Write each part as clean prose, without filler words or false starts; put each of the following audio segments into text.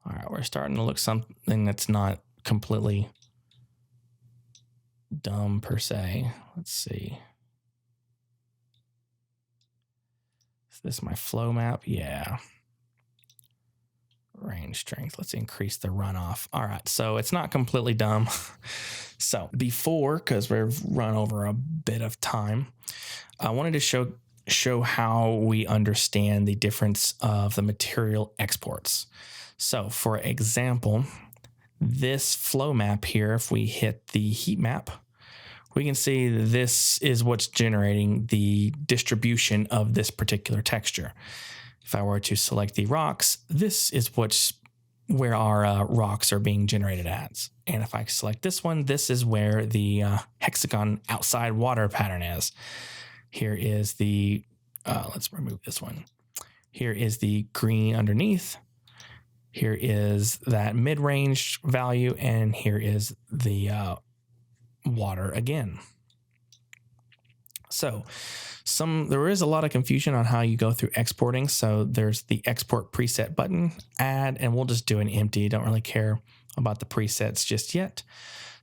All right, we're starting to look something that's not completely dumb per se. Let's see. Is this my flow map? Yeah. Range strength. Let's increase the runoff. All right, so it's not completely dumb. So before, because we've run over a bit of time, I wanted to show how we understand the difference of the material exports. So for example, this flow map here, if we hit the heat map, we can see this is what's generating the distribution of this particular texture. If I were to select the rocks, this is where our rocks are being generated as. And if I select this one, this is where the hexagon outside water pattern is. Here is the, let's remove this one. Here is the green underneath. Here is that mid-range value, and here is the water again. So there is a lot of confusion on how you go through exporting. So there's the export preset button, add, and we'll just do an empty. Don't really care about the presets just yet.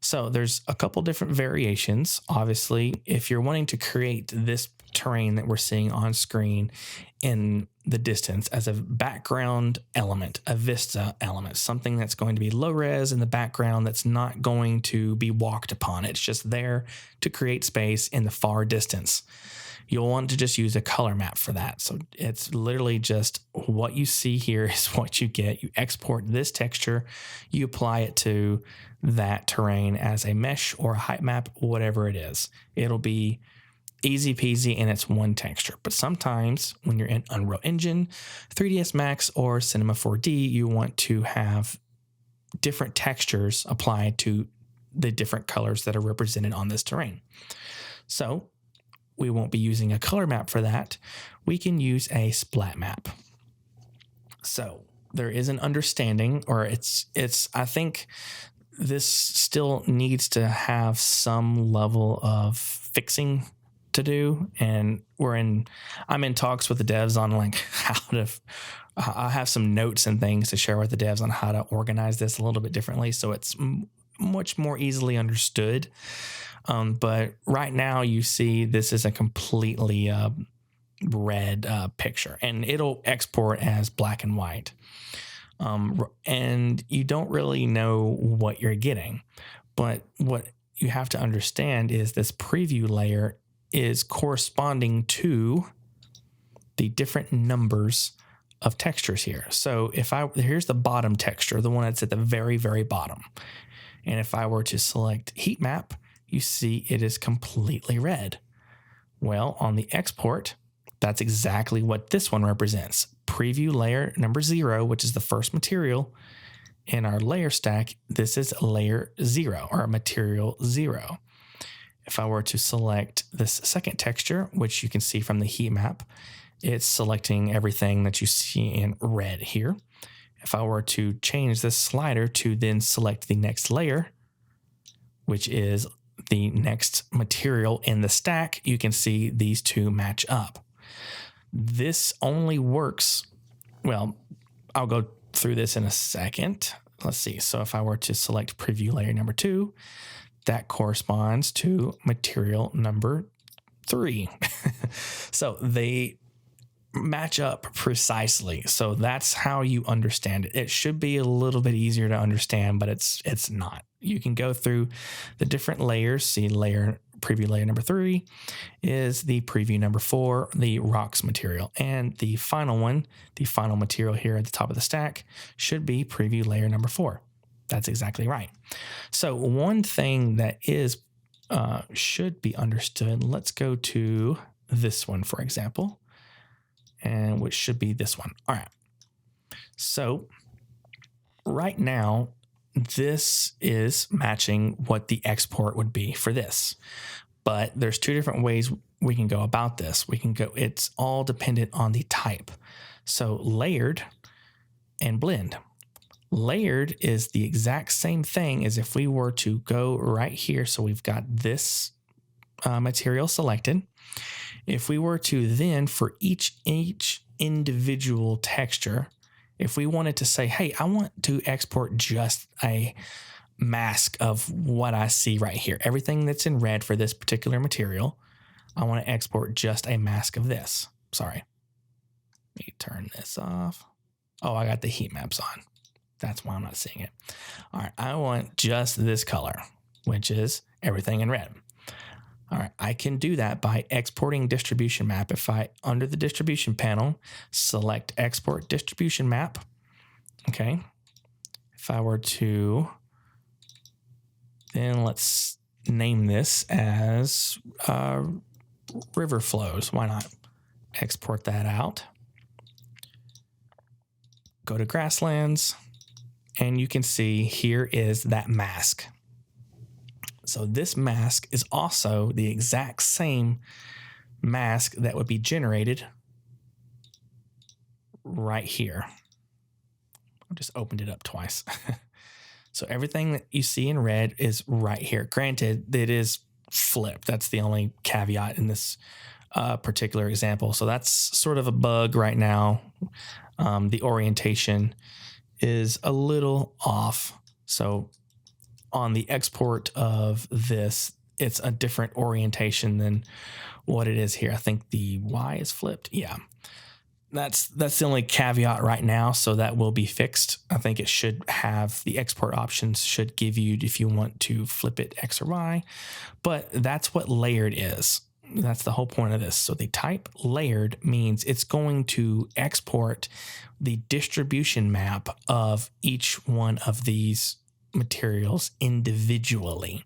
So there's a couple different variations. Obviously, if you're wanting to create this terrain that we're seeing on screen in the distance as a background element, a vista element, something that's going to be low res in the background that's not going to be walked upon. It's just there to create space in the far distance. You'll want to just use a color map for that. So it's literally just what you see here is what you get. You export this texture, you apply it to that terrain as a mesh or a height map, whatever it is. It'll be easy peasy and it's one texture. But sometimes when you're in Unreal Engine, 3ds Max, or Cinema 4D, you want to have different textures applied to the different colors that are represented on this terrain. So we won't be using a color map for that. We can use a splat map. So there is an understanding, or I think this still needs to have some level of fixing to do. And I'm in talks with the devs on like I have some notes and things to share with the devs on how to organize this a little bit differently, so it's much more easily understood. But right now you see this is a completely red picture, and it'll export as black and white. And you don't really know what you're getting. But what you have to understand is this preview layer is corresponding to the different numbers of textures here. So here's the bottom texture, the one that's at the very, very bottom. And if I were to select heat map, you see it is completely red. Well, on the export, that's exactly what this one represents. Preview layer number 0, which is the first material. In our layer stack, this is layer 0, or material 0. If I were to select this second texture, which you can see from the heat map, it's selecting everything that you see in red here. If I were to change this slider to then select the next layer, which is the next material in the stack, you can see these two match up. This only works, well, I'll go through this in a second. Let's see. So if I were to select preview layer number 2, that corresponds to material number 3. So they match up precisely. So that's how you understand it. It should be a little bit easier to understand, but it's not. You can go through the different layers. See preview layer number 3 is the preview number 4, the rocks material. And the final one, the final material here at the top of the stack, should be preview layer number 4. That's exactly right. So one thing that is should be understood, let's go to this one, for example, and which should be this one. All right. So right now, this is matching what the export would be for this. But there's two different ways we can go about this. It's all dependent on the type. So layered and blend. Layered is the exact same thing as if we were to go right here. So we've got this material selected. If we were to then, for each individual texture, If we wanted to say, hey, I want to export just a mask of what I see right here, everything that's in red for this particular material, I want to export just a mask of this. Sorry. Let me turn this off. Oh, I got the heat maps on. That's why I'm not seeing it. All right, I want just this color, which is everything in red. All right, I can do that by exporting distribution map. If I, under the distribution panel, select export distribution map, okay. If I were to, then let's name this as river flows. Why not? Export that out. Go to grasslands, and you can see here is that mask. So this mask is also the exact same mask that would be generated right here. I just opened it up twice. So everything that you see in red is right here. Granted, it is flipped. That's the only caveat in this particular example. So that's sort of a bug right now. The orientation is a little off. So on the export of this, it's a different orientation than what it is here. I think the Y is flipped. Yeah, that's the only caveat right now. So that will be fixed. I think it should have the export options should give you if you want to flip it X or Y, but that's what layered is. That's the whole point of this. So the type layered means it's going to export the distribution map of each one of these materials individually.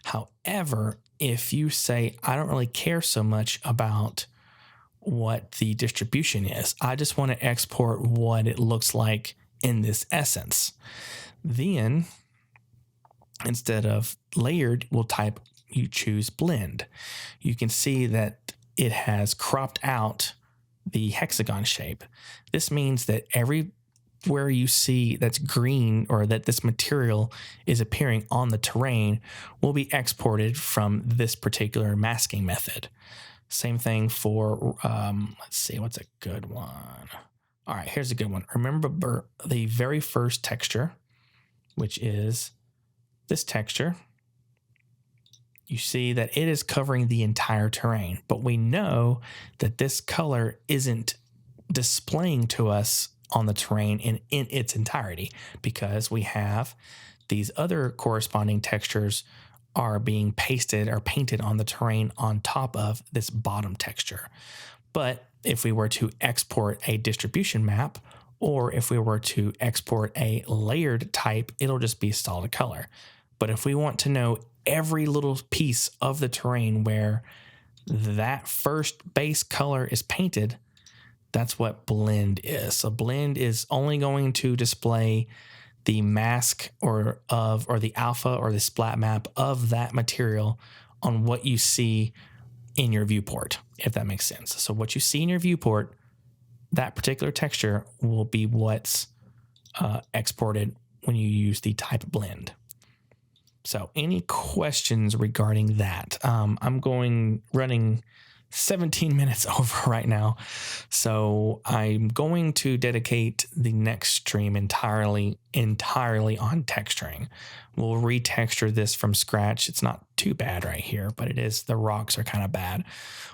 However, if you say, I don't really care so much about what the distribution is, I just want to export what it looks like in this essence, then instead of layered, you choose blend. You can see that it has cropped out the hexagon shape. This means that everywhere you see that's green or that this material is appearing on the terrain will be exported from this particular masking method. Same thing for, let's see, what's a good one? All right, here's a good one. Remember the very first texture, which is this texture. You see that it is covering the entire terrain, but we know that this color isn't displaying to us on the terrain in its entirety because we have these other corresponding textures are being pasted or painted on the terrain on top of this bottom texture. But if we were to export a distribution map, or if we were to export a layered type, it'll just be solid color. But if we want to know every little piece of the terrain where that first base color is painted, that's what blend is. So blend is only going to display the mask or the alpha or the splat map of that material on what you see in your viewport, if that makes sense. So what you see in your viewport, that particular texture will be what's exported when you use the type blend. So any questions regarding that? I'm running 17 minutes over right now. So I'm going to dedicate the next stream entirely on texturing. We'll retexture this from scratch. It's not too bad right here, but it is, the rocks are kind of bad.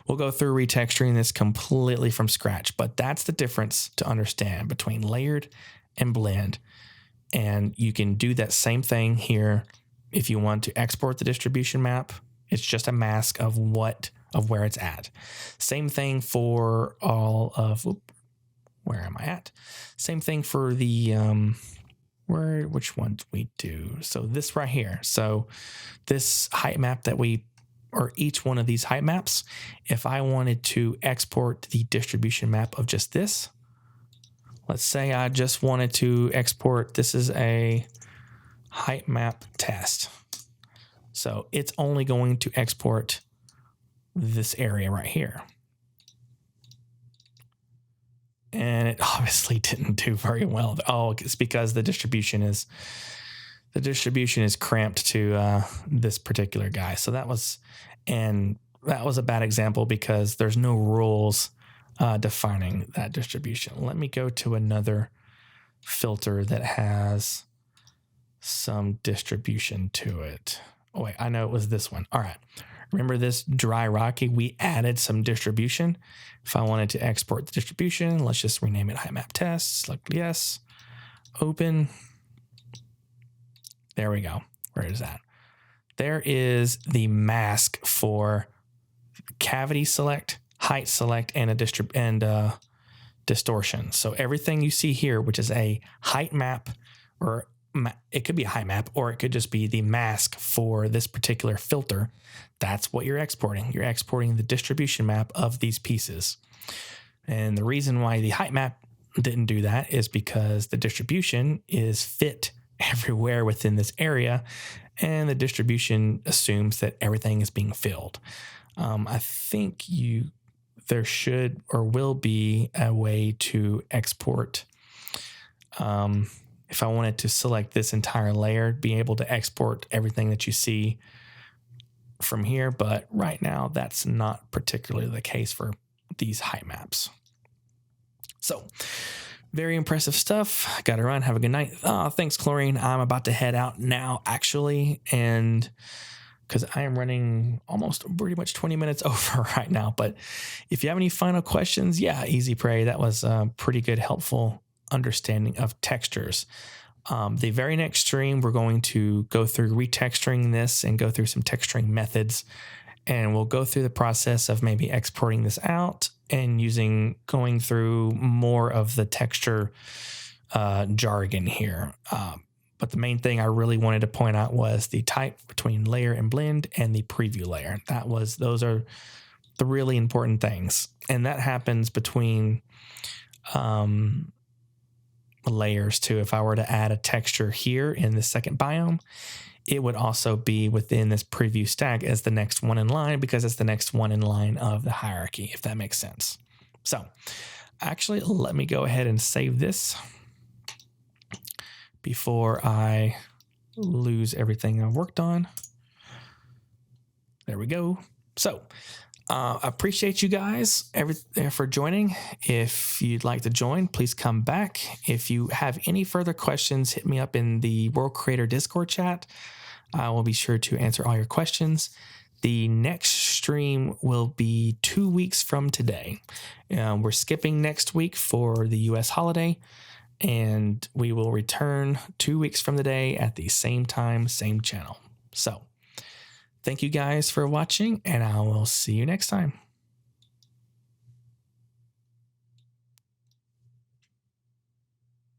We'll go through retexturing this completely from scratch, but that's the difference to understand between layered and blend. And you can do that same thing here. If you want to export the distribution map, it's just a mask of where it's at. Same thing for all of, where am I at? Same thing for the, which one do we do? So this right here. So this height map or each one of these height maps, if I wanted to export the distribution map of just this, let's say I just wanted to export, this is a height map test. So it's only going to export this area right here. And it obviously didn't do very well. Oh, it's because the distribution is cramped to this particular guy. So that was a bad example because there's no rules defining that distribution. Let me go to another filter that has some distribution to it. Oh wait, I know it was this one. All right. Remember this dry rocky? We added some distribution. If I wanted to export the distribution, let's just rename it height map test. Select yes, open. There we go. Where is that? There is the mask for cavity select, height select, and distortion. So everything you see here, which is a height map, or it could be a height map, or it could just be the mask for this particular filter. That's what you're exporting. You're exporting the distribution map of these pieces. And the reason why the height map didn't do that is because the distribution is fit everywhere within this area, and the distribution assumes that everything is being filled. I think there should or will be a way to export. If I wanted to select this entire layer, be able to export everything that you see from here, but right now that's not particularly the case for these height maps. So very impressive stuff. Got to run. Have a good night. Thanks, Chlorine. I'm about to head out now, actually, and because I am running almost pretty much 20 minutes over right now. But if you have any final questions, yeah, easy prey. That was a pretty good, helpful understanding of textures. The very next stream, we're going to go through retexturing this and go through some texturing methods. And we'll go through the process of maybe exporting this out and going through more of the texture jargon here. But the main thing I really wanted to point out was the type between layer and blend and the preview layer. Those are the really important things. And that happens between layers too. If I were to add a texture here in the second biome, it would also be within this preview stack as the next one in line, because it's the next one in line of the hierarchy, if that makes sense. So actually, let me go ahead and save this before I lose everything I've worked on. There we go. So appreciate you guys for joining. If you'd like to join, please come back. If you have any further questions, hit me up in the World Creator Discord chat. I will be sure to answer all your questions. The next stream will be 2 weeks from today. We're skipping next week for the US holiday, and we will return 2 weeks from today at the same time, same channel. So thank you guys for watching, and I will see you next time.